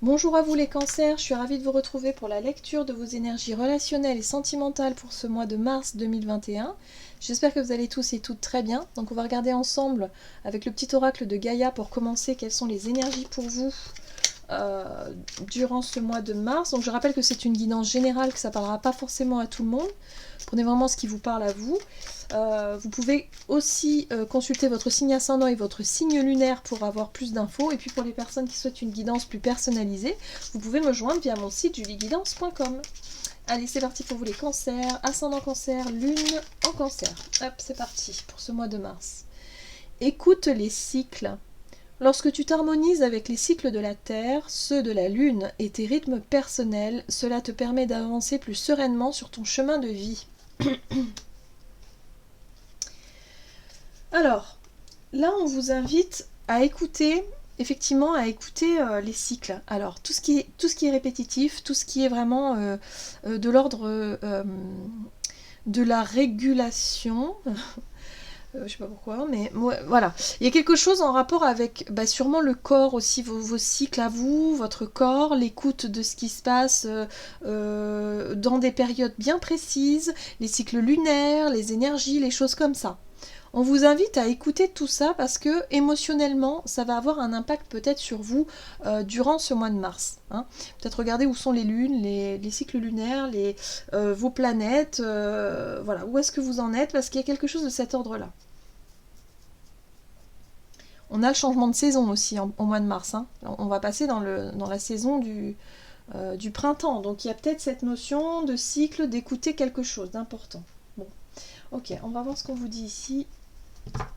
Bonjour à vous les cancers, je suis ravie de vous retrouver pour la lecture de vos énergies relationnelles et sentimentales pour ce mois de mars 2021. J'espère que vous allez tous et toutes très bien. Donc on va regarder ensemble avec le petit oracle de Gaïa pour commencer quelles sont les énergies pour vous durant ce mois de mars. Donc je rappelle que c'est une guidance générale, que ça ne parlera pas forcément à tout le monde. Prenez vraiment ce qui vous parle à vous. Vous pouvez aussi consulter votre signe ascendant et votre signe lunaire pour avoir plus d'infos. Et puis pour les personnes qui souhaitent une guidance plus personnalisée, vous pouvez me joindre via mon site julieguidance.com. Allez, c'est parti pour vous les cancers. Ascendant cancer, lune en cancer. Hop, c'est parti pour ce mois de mars. Écoute les cycles. Lorsque tu t'harmonises avec les cycles de la Terre, ceux de la Lune et tes rythmes personnels, cela te permet d'avancer plus sereinement sur ton chemin de vie. Alors, là on vous invite à écouter, effectivement, à écouter les cycles. Alors, tout ce qui est répétitif, tout ce qui est vraiment de l'ordre de la régulation... je sais pas pourquoi, mais voilà. Il y a quelque chose en rapport avec sûrement le corps aussi, vos cycles à vous, votre corps, l'écoute de ce qui se passe dans des périodes bien précises, les cycles lunaires, les énergies, les choses comme ça. On vous invite à écouter tout ça parce que émotionnellement, ça va avoir un impact peut-être sur vous durant ce mois de mars. Hein. Peut-être regarder où sont les lunes, les cycles lunaires, vos planètes, voilà, où est-ce que vous en êtes parce qu'il y a quelque chose de cet ordre-là. On a le changement de saison aussi au mois de mars. Hein. On va passer dans la saison du printemps. Donc il y a peut-être cette notion de cycle, d'écouter quelque chose d'important. Bon, ok, on va voir ce qu'on vous dit ici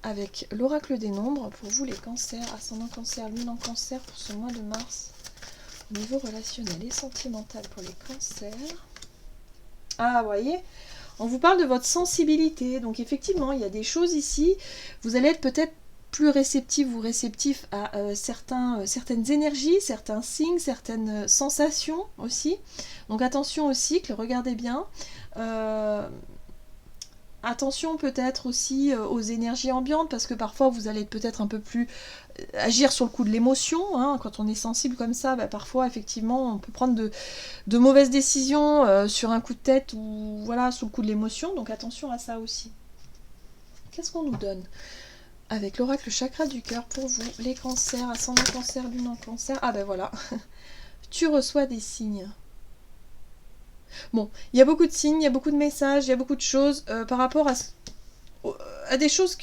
avec l'oracle des nombres pour vous les cancers, ascendant cancer, lune en cancer pour ce mois de mars. Au niveau relationnel et sentimental pour les cancers. Ah, vous voyez, on vous parle de votre sensibilité. Donc effectivement, il y a des choses ici. Vous allez être peut-être plus réceptif ou réceptif à certaines énergies, certains signes, certaines sensations aussi. Donc attention au cycle, regardez bien. Attention peut-être aussi aux énergies ambiantes parce que parfois vous allez peut-être un peu plus agir sur le coup de l'émotion. Hein. Quand on est sensible comme ça, parfois effectivement on peut prendre de mauvaises décisions sur un coup de tête ou voilà sous le coup de l'émotion. Donc attention à ça aussi. Qu'est-ce qu'on nous donne avec l'oracle chakra du cœur pour vous, les cancers, ascendant cancer, lune en cancer? Ah ben voilà, tu reçois des signes. Bon, il y a beaucoup de signes, il y a beaucoup de messages, il y a beaucoup de choses par rapport à des choses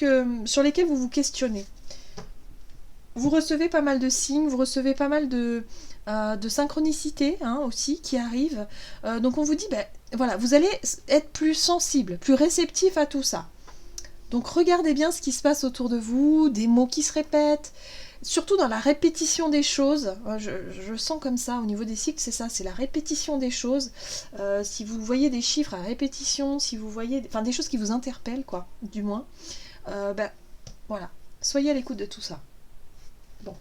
sur lesquelles vous vous questionnez. Vous recevez pas mal de signes, vous recevez pas mal de synchronicité aussi qui arrivent. Donc on vous dit, voilà, vous allez être plus sensible, plus réceptif à tout ça. Donc regardez bien ce qui se passe autour de vous, des mots qui se répètent, surtout dans la répétition des choses. Je sens comme ça au niveau des cycles, c'est ça, c'est la répétition des choses. Si vous voyez des chiffres à répétition, si vous voyez des choses qui vous interpellent, quoi, du moins, voilà, soyez à l'écoute de tout ça. Bon.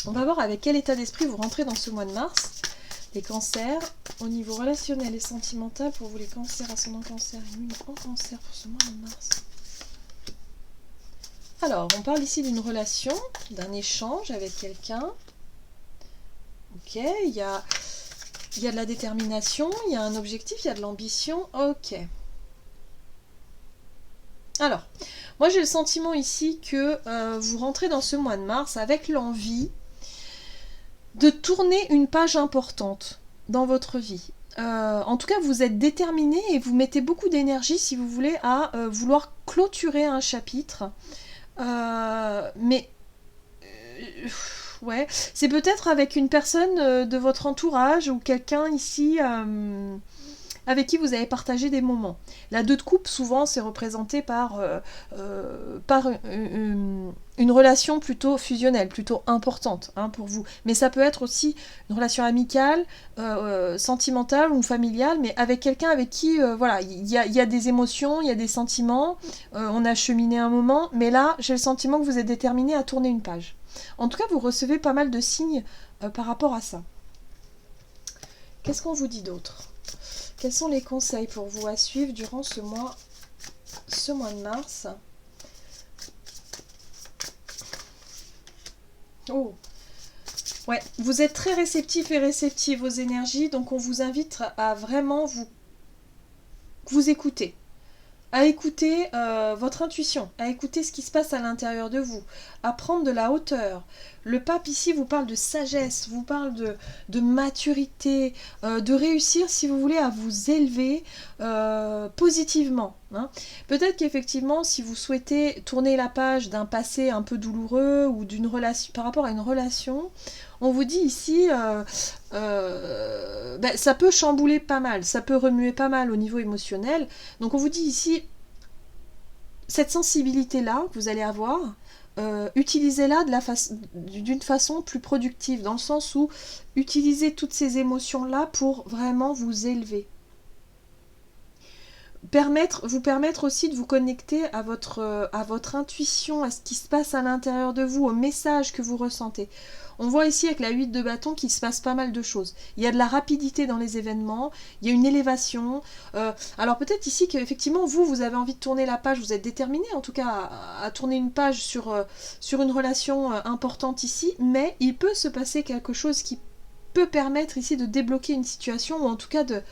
On va voir avec quel état d'esprit vous rentrez dans ce mois de mars. Les cancers, au niveau relationnel et sentimental, pour vous les cancers, ascendant cancer et lune en cancer pour ce mois de mars. Alors, on parle ici d'une relation, d'un échange avec quelqu'un. Ok, il y a de la détermination, il y a un objectif, il y a de l'ambition. Ok. Alors, moi j'ai le sentiment ici que vous rentrez dans ce mois de mars avec l'envie de tourner une page importante dans votre vie. En tout cas, vous êtes déterminé et vous mettez beaucoup d'énergie, si vous voulez, à vouloir clôturer un chapitre. Ouais, c'est peut-être avec une personne de votre entourage ou quelqu'un ici avec qui vous avez partagé des moments. La 2 de coupe, souvent, c'est représenté par une relation plutôt fusionnelle, plutôt importante pour vous. Mais ça peut être aussi une relation amicale, sentimentale ou familiale, mais avec quelqu'un avec qui, voilà, il y a des émotions, il y a des sentiments, on a cheminé un moment, mais là, j'ai le sentiment que vous êtes déterminé à tourner une page. En tout cas, vous recevez pas mal de signes par rapport à ça. Qu'est-ce qu'on vous dit d'autre ? Quels sont les conseils pour vous à suivre durant ce mois de mars? Oh, Ouais, vous êtes très réceptif et réceptive aux énergies, donc on vous invite à vraiment vous écouter. À écouter votre intuition, à écouter ce qui se passe à l'intérieur de vous, à prendre de la hauteur. Le pape ici vous parle de sagesse, vous parle de maturité, de réussir, si vous voulez, à vous élever positivement. Hein. Peut-être qu'effectivement, si vous souhaitez tourner la page d'un passé un peu douloureux ou d'une relation, par rapport à une relation, on vous dit ici, ça peut chambouler pas mal, ça peut remuer pas mal au niveau émotionnel. Donc on vous dit ici, cette sensibilité-là que vous allez avoir, utilisez-la d'une façon plus productive, dans le sens où utilisez toutes ces émotions-là pour vraiment vous élever. Vous permettre aussi de vous connecter à votre intuition, à ce qui se passe à l'intérieur de vous, au message que vous ressentez. On voit ici avec la 8 de bâton qu'il se passe pas mal de choses. Il y a de la rapidité dans les événements, il y a une élévation. Alors peut-être ici qu'effectivement vous avez envie de tourner la page, vous êtes déterminé en tout cas à tourner une page sur une relation importante ici, mais il peut se passer quelque chose qui peut permettre ici de débloquer une situation, ou en tout cas de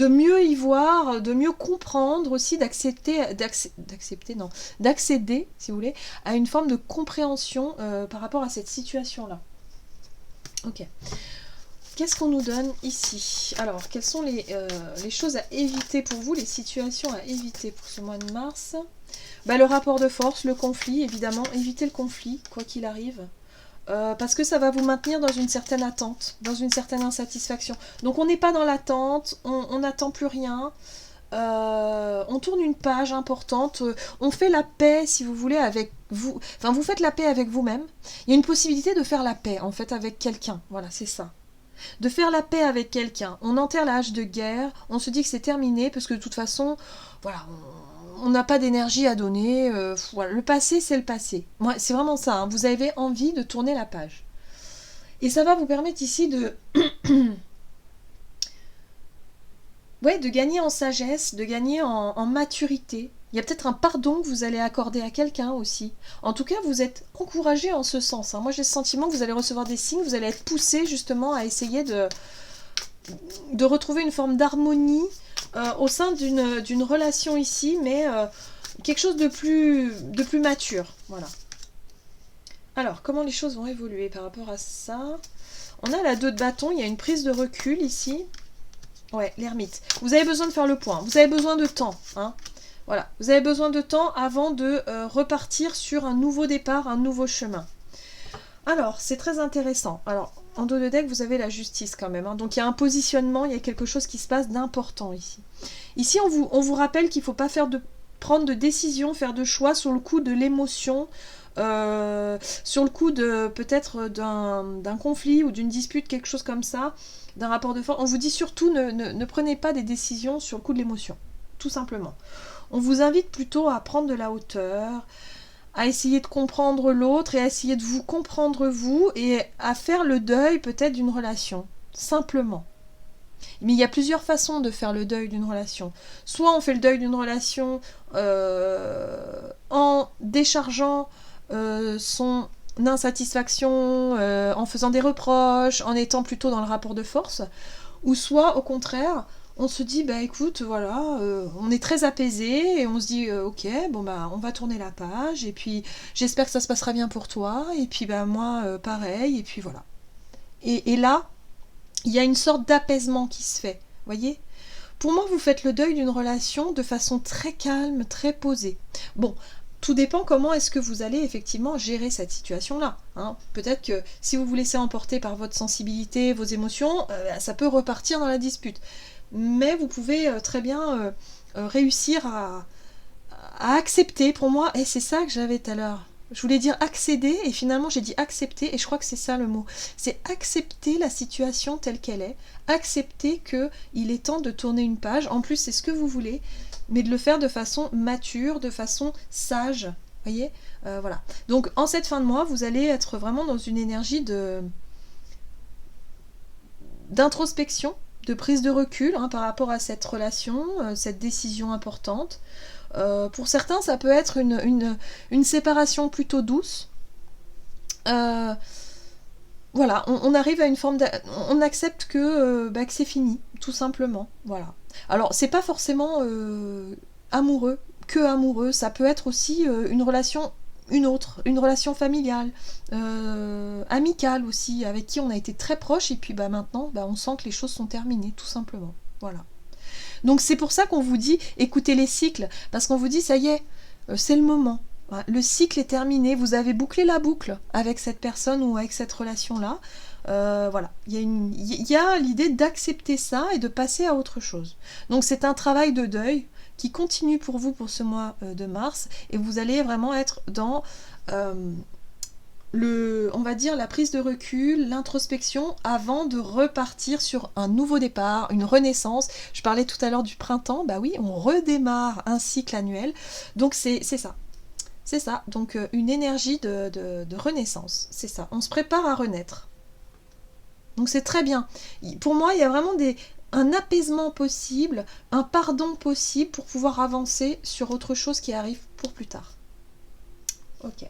mieux y voir, de mieux comprendre aussi, d'accéder, si vous voulez, à une forme de compréhension par rapport à cette situation-là. Ok. Qu'est-ce qu'on nous donne ici? Alors, quelles sont les choses à éviter pour vous, les situations à éviter pour ce mois de mars? Le rapport de force, le conflit, évidemment, évitez le conflit, quoi qu'il arrive. Parce que ça va vous maintenir dans une certaine attente, dans une certaine insatisfaction. Donc on n'est pas dans l'attente, on n'attend plus rien, on tourne une page importante, on fait la paix, si vous voulez, avec vous. Enfin, vous faites la paix avec vous-même. Il y a une possibilité de faire la paix, en fait, avec quelqu'un. Voilà, c'est ça. De faire la paix avec quelqu'un. On enterre la hache de guerre, on se dit que c'est terminé, parce que de toute façon, voilà, on n'a pas d'énergie à donner. Voilà. Le passé, c'est le passé. Ouais, c'est vraiment ça. Hein. Vous avez envie de tourner la page. Et ça va vous permettre ici de gagner en sagesse, de gagner en maturité. Il y a peut-être un pardon que vous allez accorder à quelqu'un aussi. En tout cas, vous êtes encouragé en ce sens. Hein. Moi, j'ai le sentiment que vous allez recevoir des signes, vous allez être poussé justement à essayer de retrouver une forme d'harmonie au sein d'une relation ici, mais quelque chose de plus mature. Voilà. Alors, comment les choses vont évoluer par rapport à ça? On a la 2 de bâton, il y a une prise de recul ici. Ouais, l'ermite. Vous avez besoin de faire le point, vous avez besoin de temps. Hein. Voilà, vous avez besoin de temps avant de repartir sur un nouveau départ, un nouveau chemin. Alors, c'est très intéressant. Alors, en dos de deck, vous avez la justice quand même. Hein. Donc, il y a un positionnement, il y a quelque chose qui se passe d'important ici. Ici, on vous rappelle qu'il ne faut pas prendre de décision, faire de choix sur le coup de l'émotion, sur le coup de peut-être d'un conflit ou d'une dispute, quelque chose comme ça, d'un rapport de force. On vous dit surtout ne prenez pas des décisions sur le coup de l'émotion, tout simplement. On vous invite plutôt à prendre de la hauteur, à essayer de comprendre l'autre et à essayer de vous comprendre vous et à faire le deuil peut-être d'une relation, simplement. Mais il y a plusieurs façons de faire le deuil d'une relation. Soit on fait le deuil d'une relation en déchargeant son insatisfaction, en faisant des reproches, en étant plutôt dans le rapport de force, ou soit au contraire, on se dit, écoute, voilà, on est très apaisé, et on se dit, ok, bon on va tourner la page, et puis j'espère que ça se passera bien pour toi, et puis moi, pareil, et puis voilà. Et là, il y a une sorte d'apaisement qui se fait, voyez ? Pour moi, vous faites le deuil d'une relation de façon très calme, très posée. Bon, tout dépend comment est-ce que vous allez effectivement gérer cette situation-là. Hein. Peut-être que si vous vous laissez emporter par votre sensibilité, vos émotions, ça peut repartir dans la dispute. Mais vous pouvez très bien réussir à accepter. Pour moi, et c'est ça que j'avais tout à l'heure. Je voulais dire accéder, et finalement j'ai dit accepter, et je crois que c'est ça le mot. C'est accepter la situation telle qu'elle est, accepter qu'il est temps de tourner une page, en plus c'est ce que vous voulez, mais de le faire de façon mature, de façon sage, voyez, voilà. Donc en cette fin de mois, vous allez être vraiment dans une énergie d'introspection, de prise de recul par rapport à cette relation, cette décision importante. Pour certains, ça peut être une séparation plutôt douce. voilà, on arrive à une forme on accepte que c'est fini, tout simplement, voilà. Alors, c'est pas forcément amoureux, que amoureux, ça peut être aussi une relation, une autre, une relation familiale, amicale aussi, avec qui on a été très proche, et puis maintenant, on sent que les choses sont terminées, tout simplement, voilà. Donc c'est pour ça qu'on vous dit, écoutez les cycles, parce qu'on vous dit, ça y est, c'est le moment. Le cycle est terminé, vous avez bouclé la boucle avec cette personne ou avec cette relation-là. Voilà, il y a l'idée d'accepter ça et de passer à autre chose. Donc c'est un travail de deuil qui continue pour vous pour ce mois de mars, et vous allez vraiment être dans on va dire la prise de recul, l'introspection avant de repartir sur un nouveau départ, une renaissance. Je parlais tout à l'heure du printemps, bah oui, on redémarre un cycle annuel, donc c'est ça. C'est ça, donc une énergie de renaissance, c'est ça. On se prépare à renaître. Donc c'est très bien. Pour moi, il y a vraiment un apaisement possible, un pardon possible pour pouvoir avancer sur autre chose qui arrive pour plus tard. Ok.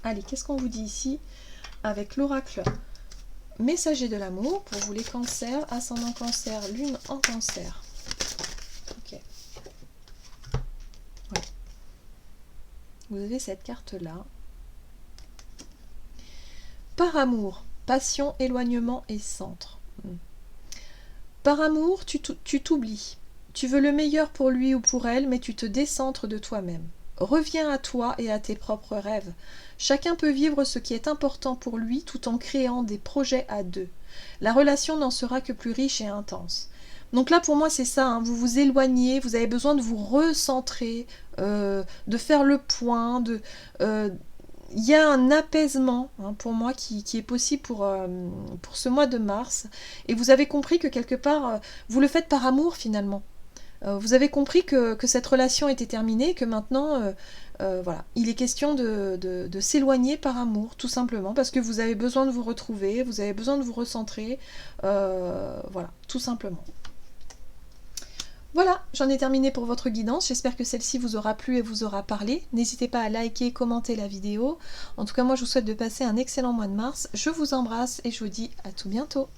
Allez, qu'est-ce qu'on vous dit ici avec l'oracle messager de l'amour pour vous les cancers, ascendant cancer, lune en cancer. Ok. Ouais. Vous avez cette carte-là. Par amour, passion, éloignement et centre. Par amour, tu t'oublies. Tu veux le meilleur pour lui ou pour elle, mais tu te décentres de toi-même. Reviens à toi et à tes propres rêves. Chacun peut vivre ce qui est important pour lui tout en créant des projets à deux. La relation n'en sera que plus riche et intense. Donc là, pour moi, c'est ça, hein, vous vous éloignez, vous avez besoin de vous recentrer, de faire le point, il y a un apaisement pour moi qui est possible pour ce mois de mars. Et vous avez compris que quelque part, vous le faites par amour finalement. Vous avez compris que cette relation était terminée, que maintenant, voilà, il est question de s'éloigner par amour, tout simplement, parce que vous avez besoin de vous retrouver, vous avez besoin de vous recentrer, voilà, tout simplement. Voilà, j'en ai terminé pour votre guidance, j'espère que celle-ci vous aura plu et vous aura parlé. N'hésitez pas à liker, commenter la vidéo. En tout cas, moi je vous souhaite de passer un excellent mois de mars. Je vous embrasse et je vous dis à tout bientôt.